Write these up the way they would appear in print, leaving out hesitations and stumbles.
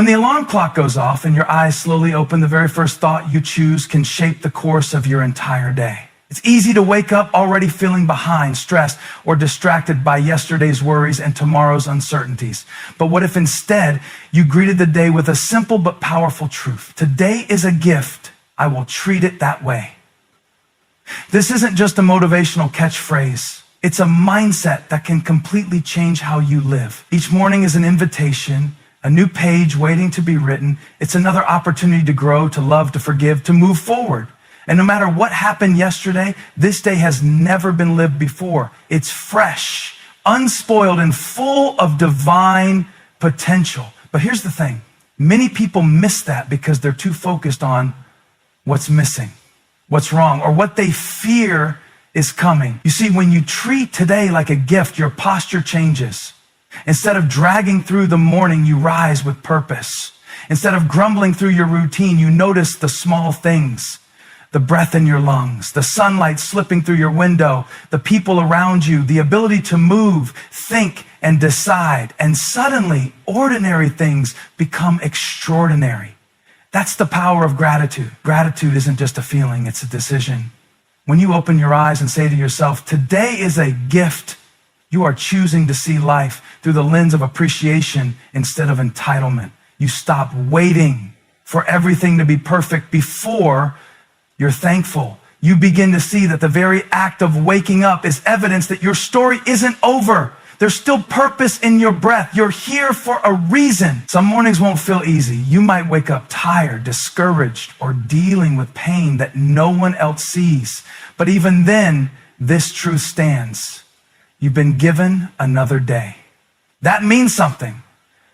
When the alarm clock goes off and your eyes slowly open, the very first thought you choose can shape the course of your entire day. It's easy to wake up already feeling behind, stressed, or distracted by yesterday's worries and tomorrow's uncertainties. But what if instead you greeted the day with a simple but powerful truth? Today is a gift. I will treat it that way. This isn't just a motivational catchphrase. It's a mindset that can completely change how you live. Each morning is an invitation, a new page waiting to be written. It's another opportunity to grow, to love, to forgive, to move forward. And no matter what happened yesterday, this day has never been lived before. It's fresh, unspoiled, and full of divine potential. But here's the thing. Many people miss that because they're too focused on what's missing, what's wrong, or what they fear is coming. You see, when you treat today like a gift, your posture changes. Instead of dragging through the morning, you rise with purpose. Instead of grumbling through your routine, you notice the small things. The breath in your lungs, the sunlight slipping through your window, the people around you, the ability to move, think, and decide. And suddenly, ordinary things become extraordinary. That's the power of gratitude. Gratitude isn't just a feeling, it's a decision. When you open your eyes and say to yourself, today is a gift, you are choosing to see life through the lens of appreciation instead of entitlement. You stop waiting for everything to be perfect before you're thankful. You begin to see that the very act of waking up is evidence that your story isn't over. There's still purpose in your breath. You're here for a reason. Some mornings won't feel easy. You might wake up tired, discouraged, or dealing with pain that no one else sees. But even then, this truth stands. You've been given another day. That means something.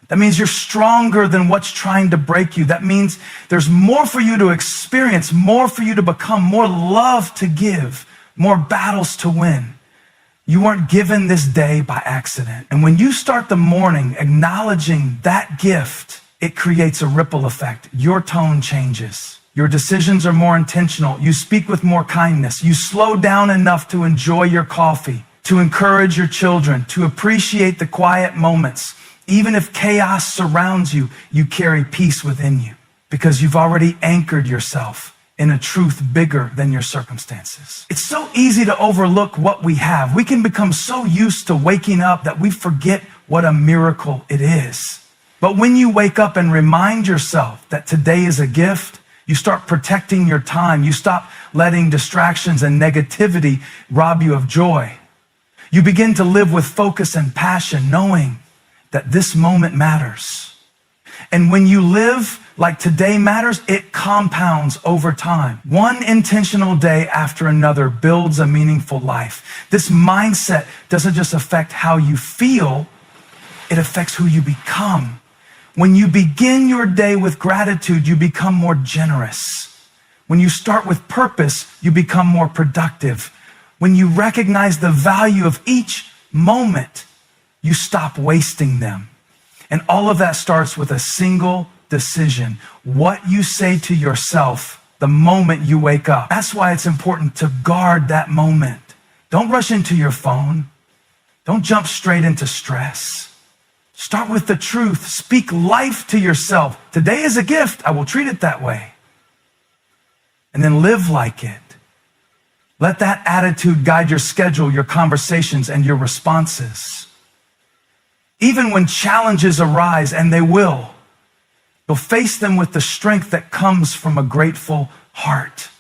That means you're stronger than what's trying to break you. That means there's more for you to experience, more for you to become, more love to give, more battles to win. You weren't given this day by accident. And when you start the morning acknowledging that gift, it creates a ripple effect. Your tone changes. Your decisions are more intentional. You speak with more kindness. You slow down enough to enjoy your coffee, to encourage your children, to appreciate the quiet moments. Even if chaos surrounds you, you carry peace within you because you've already anchored yourself in a truth bigger than your circumstances. It's so easy to overlook what we have. We can become so used to waking up that we forget what a miracle it is. But when you wake up and remind yourself that today is a gift, you start protecting your time. You stop letting distractions and negativity rob you of joy. You begin to live with focus and passion, knowing that this moment matters. And when you live like today matters, it compounds over time. One intentional day after another builds a meaningful life. This mindset doesn't just affect how you feel, it affects who you become. When you begin your day with gratitude, you become more generous. When you start with purpose, you become more productive. When you recognize the value of each moment, you stop wasting them. And all of that starts with a single decision. What you say to yourself the moment you wake up. That's why it's important to guard that moment. Don't rush into your phone. Don't jump straight into stress. Start with the truth. Speak life to yourself. Today is a gift. I will treat it that way. And then live like it. Let that attitude guide your schedule, your conversations, and your responses. Even when challenges arise, and they will, you'll face them with the strength that comes from a grateful heart.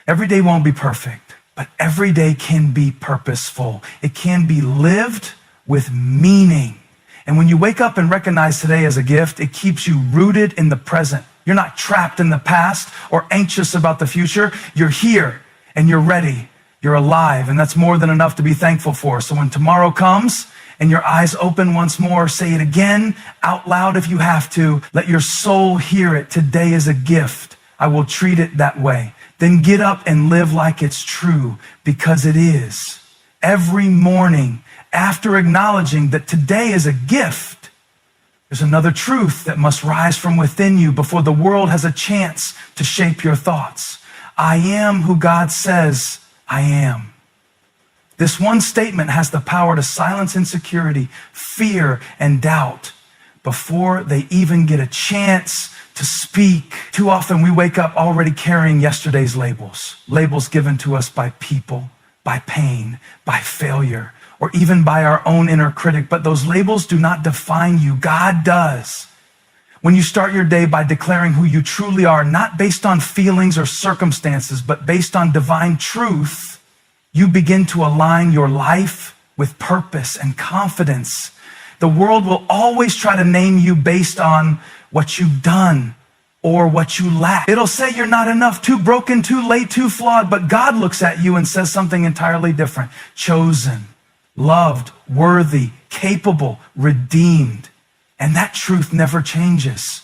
Every day won't be perfect, but every day can be purposeful. It can be lived with meaning. And when you wake up and recognize today as a gift, it keeps you rooted in the present. You're not trapped in the past or anxious about the future. You're here and you're ready. You're alive, and that's more than enough to be thankful for. So when tomorrow comes and your eyes open once more, say it again out loud if you have to. Let your soul hear it. Today is a gift. I will treat it that way. Then get up and live like it's true, because it is. Every morning, after acknowledging that today is a gift, there's another truth that must rise from within you before the world has a chance to shape your thoughts. I am who God says I am. This one statement has the power to silence insecurity, fear, and doubt. before they even get a chance to speak. Too often we wake up already carrying yesterday's labels, labels given to us by people, by pain, by failure, or even by our own inner critic. But those labels do not define you. God does. When you start your day by declaring who you truly are, not based on feelings or circumstances, but based on divine truth, you begin to align your life with purpose and confidence. The world will always try to name you based on what you've done or what you lack. It'll say you're not enough, too broken, too late, too flawed, but God looks at you and says something entirely different. Chosen, loved, worthy, capable, redeemed. And that truth never changes.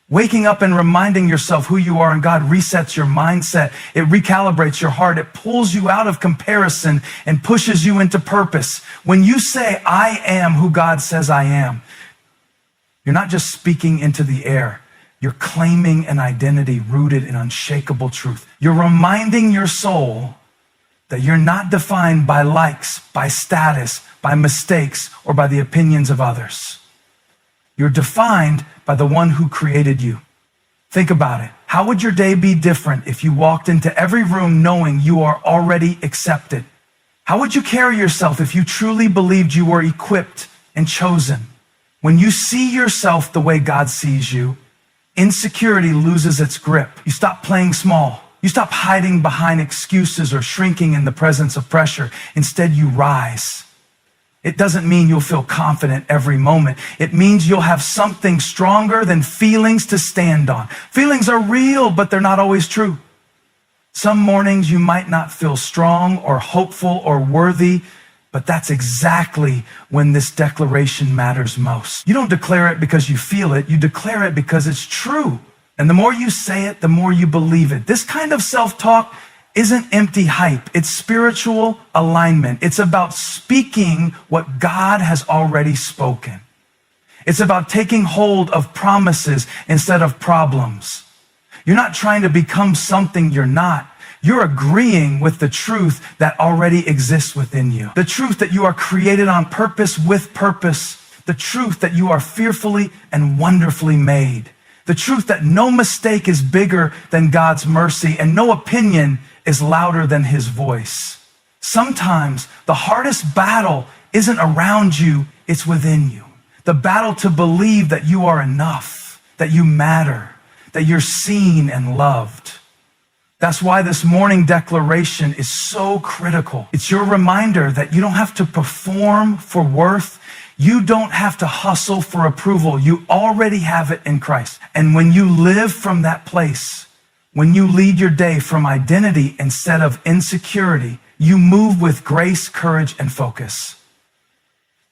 Waking up and reminding yourself who you are in God resets your mindset. It recalibrates your heart. It pulls you out of comparison and pushes you into purpose. When you say, I am who God says I am, you're not just speaking into the air. You're claiming an identity rooted in unshakable truth. You're reminding your soul that you're not defined by likes, by status, by mistakes, or by the opinions of others. You're defined by the one who created you. Think about it. How would your day be different if you walked into every room knowing you are already accepted? How would you carry yourself if you truly believed you were equipped and chosen? When you see yourself the way God sees you, insecurity loses its grip. You stop playing small. You stop hiding behind excuses or shrinking in the presence of pressure. Instead, you rise. It doesn't mean you'll feel confident every moment. It means you'll have something stronger than feelings to stand on. Feelings are real, but they're not always true. Some mornings you might not feel strong or hopeful or worthy, but that's exactly when this declaration matters most. You don't declare it because you feel it. You declare it because it's true. And the more you say it, the more you believe it. This kind of self-talk isn't empty hype. It's spiritual alignment. It's about speaking what God has already spoken. It's about taking hold of promises instead of problems. You're not trying to become something you're not. You're agreeing with the truth that already exists within you. The truth that you are created on purpose with purpose. The truth that you are fearfully and wonderfully made. The truth that no mistake is bigger than God's mercy and no opinion is louder than his voice. Sometimes the hardest battle isn't around you, it's within you. The battle to believe that you are enough, that you matter, that you're seen and loved. That's why this morning declaration is so critical. It's your reminder that you don't have to perform for worth. You don't have to hustle for approval. You already have it in Christ. And when you live from that place, when you lead your day from identity instead of insecurity, you move with grace, courage, and focus.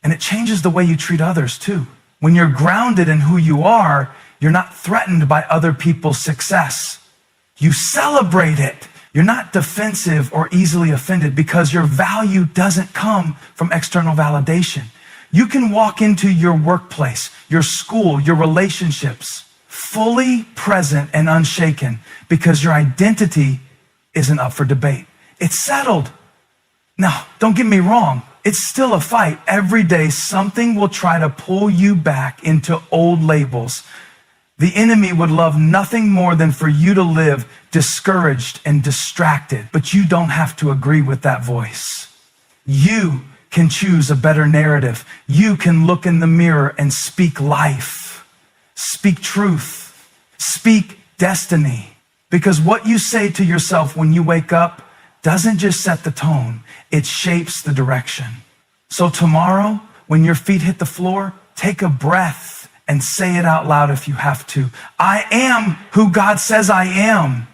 And it changes the way you treat others too. When you're grounded in who you are, you're not threatened by other people's success. You celebrate it. You're not defensive or easily offended because your value doesn't come from external validation. You can walk into your workplace, your school, your relationships, fully present and unshaken because your identity isn't up for debate. It's settled. Now, don't get me wrong. It's still a fight. Every day, something will try to pull you back into old labels. The enemy would love nothing more than for you to live discouraged and distracted, but you don't have to agree with that voice. You can choose a better narrative. You can look in the mirror and speak life, speak truth, speak destiny. Because what you say to yourself when you wake up doesn't just set the tone, it shapes the direction. So tomorrow, when your feet hit the floor, take a breath and say it out loud if you have to. I am who God says I am.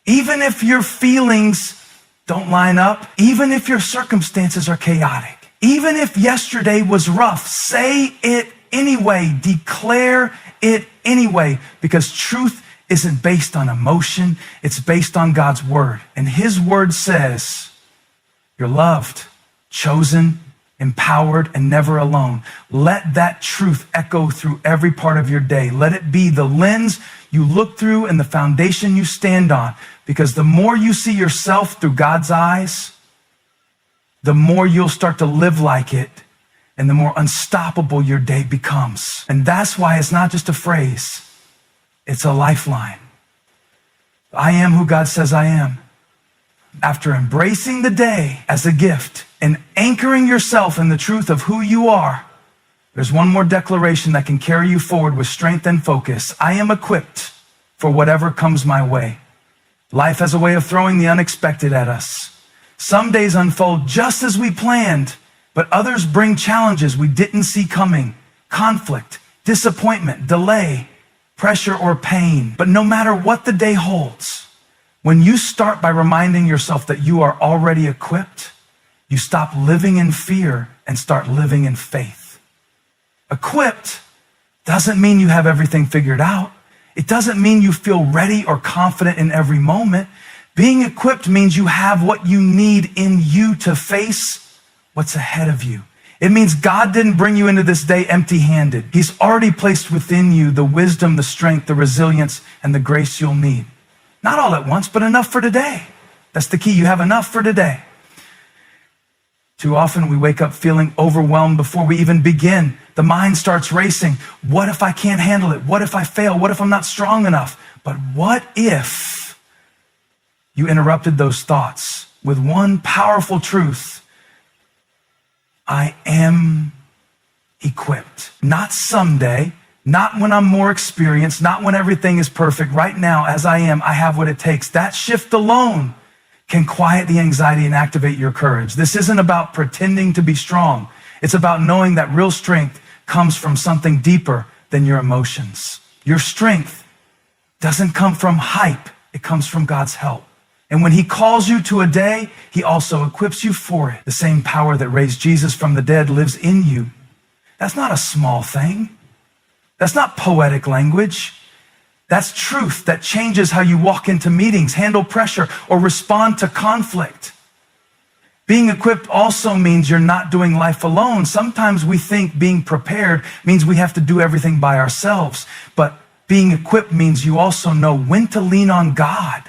Even if your feelings don't line up, even if your circumstances are chaotic, even if yesterday was rough, say it anyway. Declare it anyway, because truth isn't based on emotion. It's based on God's word. And his word says, you're loved, chosen, empowered, and never alone. Let that truth echo through every part of your day. Let it be the lens you look through and the foundation you stand on. Because the more you see yourself through God's eyes, the more you'll start to live like it, and the more unstoppable your day becomes. And that's why it's not just a phrase, it's a lifeline. I am who God says I am. After embracing the day as a gift and anchoring yourself in the truth of who you are, there's one more declaration that can carry you forward with strength and focus. I am equipped for whatever comes my way. Life has a way of throwing the unexpected at us. Some days unfold just as we planned, but others bring challenges we didn't see coming. Conflict, disappointment, delay, pressure, or pain. But no matter what the day holds, when you start by reminding yourself that you are already equipped, you stop living in fear and start living in faith. Equipped doesn't mean you have everything figured out. It doesn't mean you feel ready or confident in every moment. Being equipped means you have what you need in you to face what's ahead of you. It means God didn't bring you into this day empty-handed. He's already placed within you the wisdom, the strength, the resilience, and the grace you'll need. Not all at once, but enough for today. That's the key. You have enough for today. Too often we wake up feeling overwhelmed before we even begin. The mind starts racing. What if I can't handle it? What if I fail? What if I'm not strong enough? But what if you interrupted those thoughts with one powerful truth? I am equipped. Not someday, not when I'm more experienced, not when everything is perfect. Right now, as I am, I have what it takes. That shift alone can quiet the anxiety and activate your courage. This isn't about pretending to be strong. It's about knowing that real strength comes from something deeper than your emotions. Your strength doesn't come from hype. It comes from God's help. And when he calls you to a day, he also equips you for it. The same power that raised Jesus from the dead lives in you. That's not a small thing. That's not poetic language. That's truth that changes how you walk into meetings, handle pressure, or respond to conflict. Being equipped also means you're not doing life alone. Sometimes we think being prepared means we have to do everything by ourselves. But being equipped means you also know when to lean on God,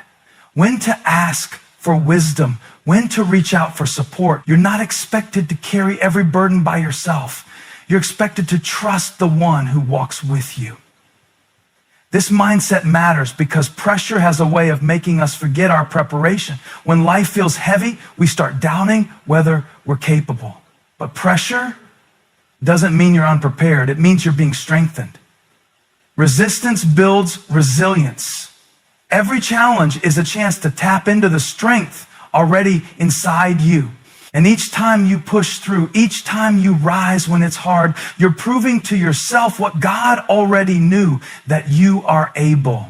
when to ask for wisdom, when to reach out for support. You're not expected to carry every burden by yourself. You're expected to trust the one who walks with you. This mindset matters because pressure has a way of making us forget our preparation. When life feels heavy, we start doubting whether we're capable. But pressure doesn't mean you're unprepared. It means you're being strengthened. Resistance builds resilience. Every challenge is a chance to tap into the strength already inside you. And each time you push through, each time you rise when it's hard, you're proving to yourself what God already knew, that you are able.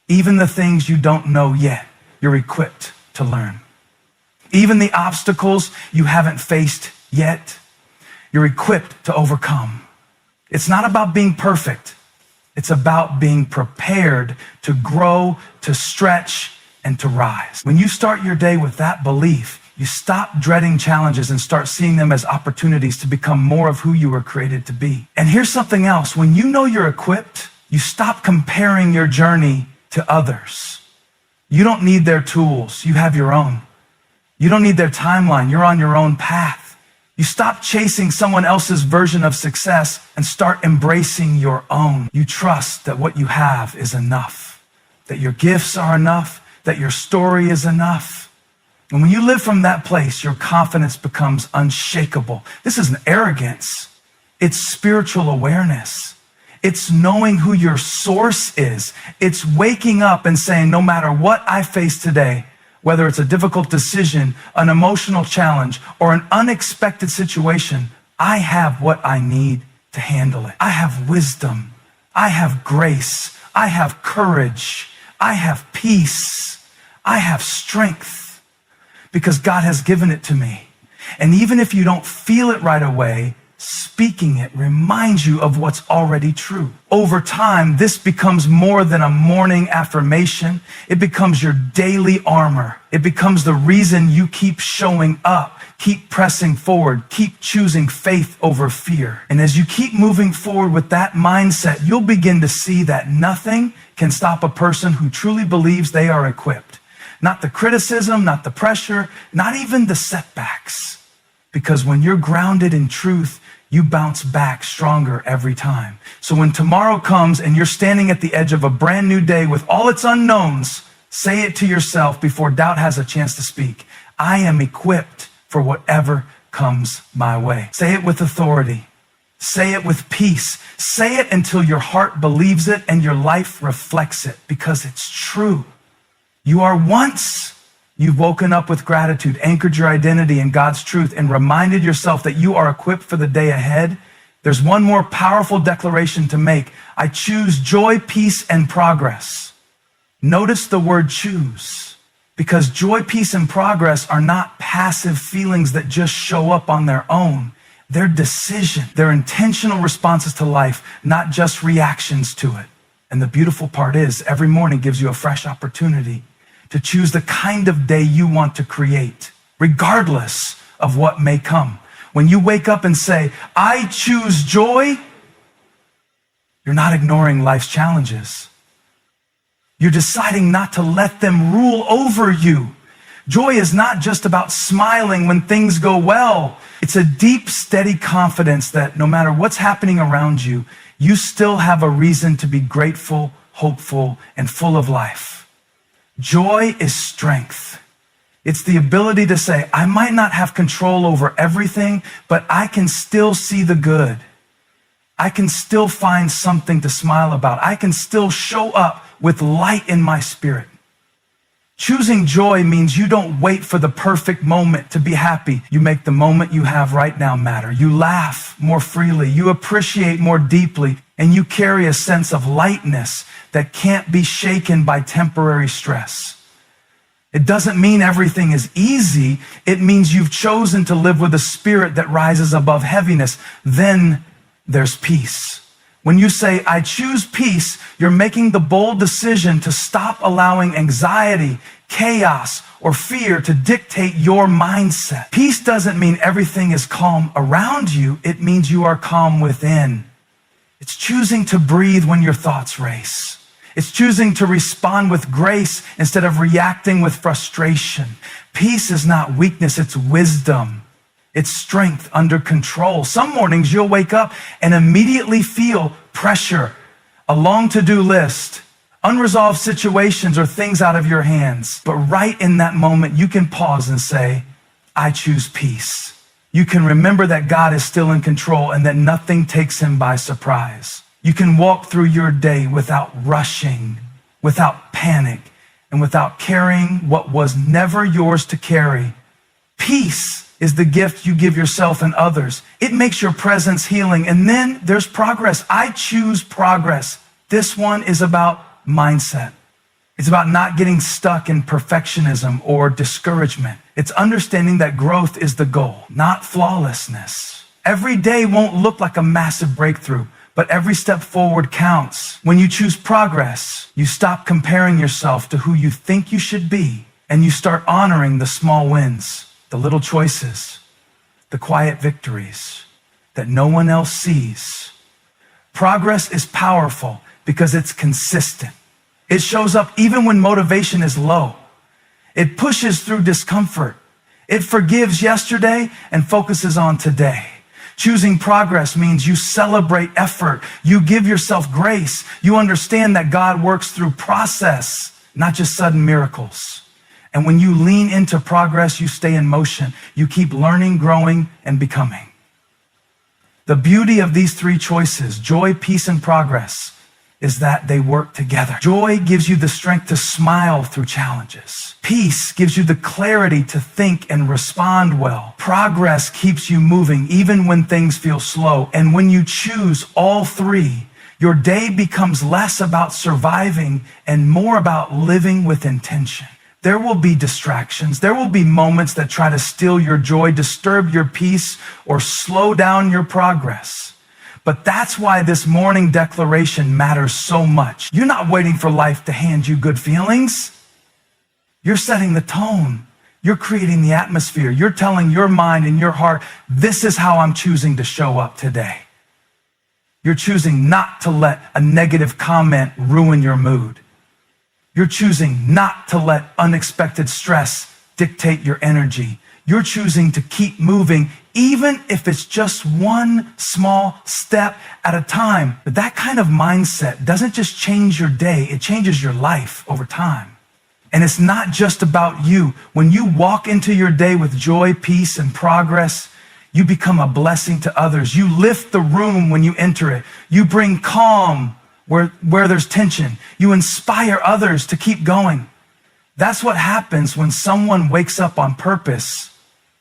Even the things you don't know yet, you're equipped to learn. Even the obstacles you haven't faced yet, you're equipped to overcome. It's not about being perfect. It's about being prepared to grow, to stretch, and to rise. When you start your day with that belief, you stop dreading challenges and start seeing them as opportunities to become more of who you were created to be. And here's something else. When you know you're equipped, you stop comparing your journey to others. You don't need their tools. You have your own. You don't need their timeline. You're on your own path. You stop chasing someone else's version of success and start embracing your own. You trust that what you have is enough, that your gifts are enough, that your story is enough. And when you live from that place, your confidence becomes unshakable. This isn't arrogance. It's spiritual awareness. It's knowing who your source is. It's waking up and saying, no matter what I face today, whether it's a difficult decision, an emotional challenge, or an unexpected situation, I have what I need to handle it. I have wisdom. I have grace. I have courage. I have peace. I have strength. Because God has given it to me. And even if you don't feel it right away, speaking it reminds you of what's already true. Over time, this becomes more than a morning affirmation. It becomes your daily armor. It becomes the reason you keep showing up, keep pressing forward, keep choosing faith over fear. And as you keep moving forward with that mindset, you'll begin to see that nothing can stop a person who truly believes they are equipped. Not the criticism, not the pressure, not even the setbacks. Because when you're grounded in truth, you bounce back stronger every time. So when tomorrow comes and you're standing at the edge of a brand new day with all its unknowns, say it to yourself before doubt has a chance to speak. I am equipped for whatever comes my way. Say it with authority. Say it with peace. Say it until your heart believes it and your life reflects it, because it's true. You are once. You've woken up with gratitude, anchored your identity in God's truth, and reminded yourself that you are equipped for the day ahead. There's one more powerful declaration to make. I choose joy, peace, and progress. Notice the word choose, because joy, peace, and progress are not passive feelings that just show up on their own. They're decision. They're intentional responses to life, not just reactions to it. And the beautiful part is, every morning gives you a fresh opportunity to choose the kind of day you want to create, regardless of what may come. When you wake up and say, I choose joy, you're not ignoring life's challenges. You're deciding not to let them rule over you. Joy is not just about smiling when things go well. It's a deep, steady confidence that no matter what's happening around you, you still have a reason to be grateful, hopeful, and full of life. Joy is strength. It's the ability to say, I might not have control over everything, but I can still see the good. I can still find something to smile about. I can still show up with light in my spirit. Choosing joy means you don't wait for the perfect moment to be happy. You make the moment you have right now matter. You laugh more freely. You appreciate more deeply. And you carry a sense of lightness that can't be shaken by temporary stress. It doesn't mean everything is easy. It means you've chosen to live with a spirit that rises above heaviness. Then there's peace. When you say, I choose peace, you're making the bold decision to stop allowing anxiety, chaos, or fear to dictate your mindset. Peace doesn't mean everything is calm around you. It means you are calm within. It's choosing to breathe when your thoughts race. It's choosing to respond with grace instead of reacting with frustration. Peace is not weakness, it's wisdom. It's strength under control. Some mornings you'll wake up and immediately feel pressure, a long to-do list, unresolved situations, or things out of your hands. But right in that moment, you can pause and say, I choose peace. You can remember that God is still in control and that nothing takes him by surprise. You can walk through your day without rushing, without panic, and without carrying what was never yours to carry. Peace is the gift you give yourself and others. It makes your presence healing. And then there's progress. I choose progress. This one is about mindset. It's about not getting stuck in perfectionism or discouragement. It's understanding that growth is the goal, not flawlessness. Every day won't look like a massive breakthrough, but every step forward counts. When you choose progress, you stop comparing yourself to who you think you should be, and you start honoring the small wins, the little choices, the quiet victories that no one else sees. Progress is powerful because it's consistent. It shows up even when motivation is low. It pushes through discomfort. It forgives yesterday and focuses on today. Choosing progress means you celebrate effort. You give yourself grace. You understand that God works through process, not just sudden miracles. And when you lean into progress, you stay in motion. You keep learning, growing, and becoming. The beauty of these three choices, joy, peace, and progress, is that they work together. Joy gives you the strength to smile through challenges. Peace gives you the clarity to think and respond well. Progress keeps you moving even when things feel slow. And when you choose all three, your day becomes less about surviving and more about living with intention. There will be distractions. There will be moments that try to steal your joy, disturb your peace, or slow down your progress. But that's why this morning declaration matters so much. You're not waiting for life to hand you good feelings. You're setting the tone. You're creating the atmosphere. You're telling your mind and your heart, this is how I'm choosing to show up today. You're choosing not to let a negative comment ruin your mood. You're choosing not to let unexpected stress dictate your energy. You're choosing to keep moving, even if it's just one small step at a time. But that kind of mindset doesn't just change your day, it changes your life over time. And it's not just about you. When you walk into your day with joy, peace, and progress, you become a blessing to others. You lift the room when you enter it. You bring calm where there's tension. You inspire others to keep going. That's what happens when someone wakes up on purpose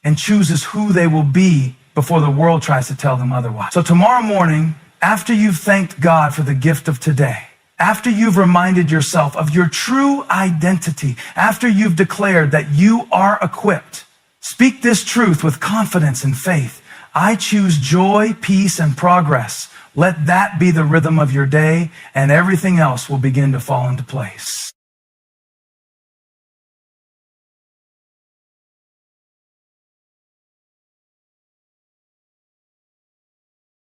and chooses who they will be before the world tries to tell them otherwise. So tomorrow morning, after you've thanked God for the gift of today, after you've reminded yourself of your true identity, after you've declared that you are equipped, speak this truth with confidence and faith. I choose joy, peace, and progress. Let that be the rhythm of your day, and everything else will begin to fall into place.